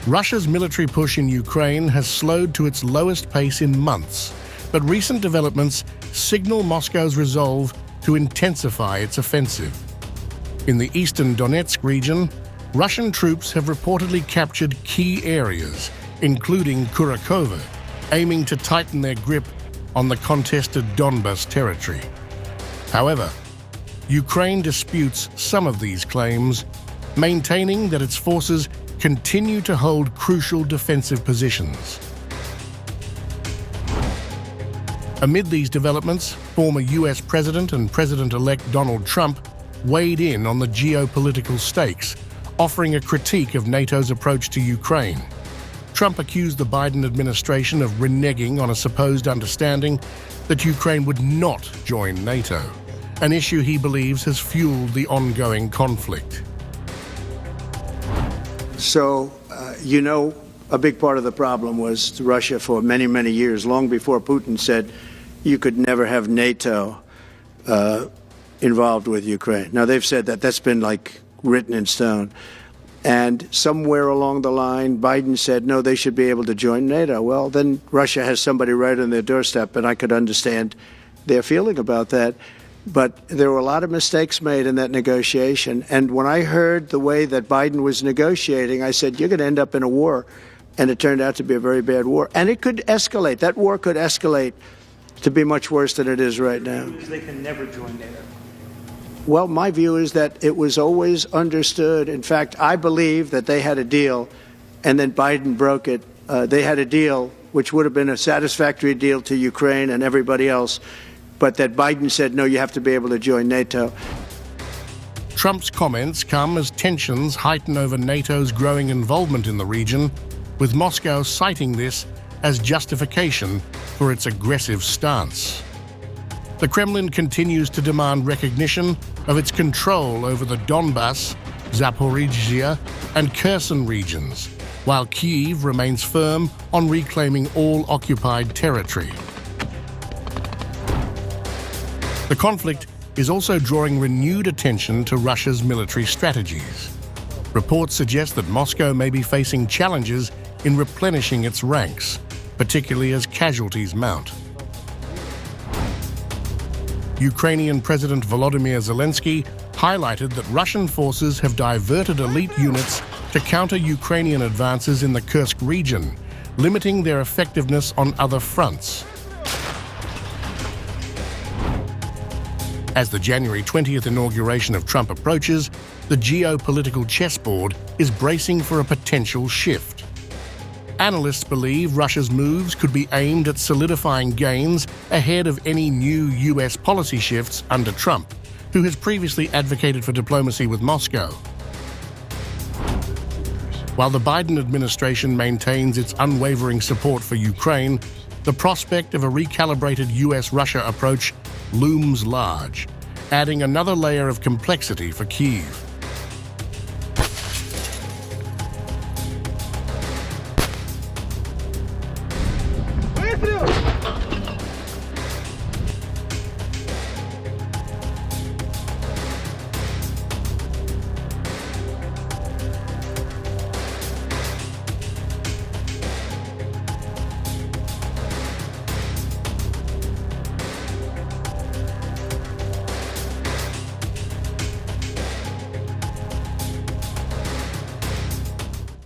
Russia's military push in Ukraine has slowed to its lowest pace in months, but recent developments signal Moscow's resolve to intensify its offensive. In the eastern Donetsk region, Russian troops have reportedly captured key areas, including Kurakovo, aiming to tighten their grip on the contested Donbas territory. However, Ukraine disputes some of these claims, maintaining that its forces continue to hold crucial defensive positions. Amid these developments, former US President and President-elect Donald Trump weighed in on the geopolitical stakes, offering a critique of NATO's approach to Ukraine. Trump accused the Biden administration of reneging on a supposed understanding that Ukraine would not join NATO, an issue he believes has fueled the ongoing conflict. So, a big part of the problem was Russia for many, many years, long before Putin said you could never have NATO involved with Ukraine. Now, they've said that. That's been, written in stone. And somewhere along the line, Biden said, no, they should be able to join NATO. Well, then Russia has somebody right on their doorstep, and I could understand their feeling about that. But there were a lot of mistakes made in that negotiation. And when I heard the way that Biden was negotiating, I said, you're going to end up in a war. And it turned out to be a very bad war. And it could escalate. That war could escalate to be much worse than it is right now. They can never join NATO. Well, my view is that it was always understood. In fact, I believe that they had a deal, and then Biden broke it. They had a deal which would have been a satisfactory deal to Ukraine and everybody else, but that Biden said, no, you have to be able to join NATO. Trump's comments come as tensions heighten over NATO's growing involvement in the region, with Moscow citing this as justification for its aggressive stance. The Kremlin continues to demand recognition of its control over the Donbas, Zaporizhzhia, and Kherson regions, while Kyiv remains firm on reclaiming all occupied territory. The conflict is also drawing renewed attention to Russia's military strategies. Reports suggest that Moscow may be facing challenges in replenishing its ranks, particularly as casualties mount. Ukrainian President Volodymyr Zelensky highlighted that Russian forces have diverted elite units to counter Ukrainian advances in the Kursk region, limiting their effectiveness on other fronts. As the January 20th inauguration of Trump approaches, the geopolitical chessboard is bracing for a potential shift. Analysts believe Russia's moves could be aimed at solidifying gains ahead of any new US policy shifts under Trump, who has previously advocated for diplomacy with Moscow. While the Biden administration maintains its unwavering support for Ukraine, the prospect of a recalibrated US-Russia approach looms large, adding another layer of complexity for Kyiv.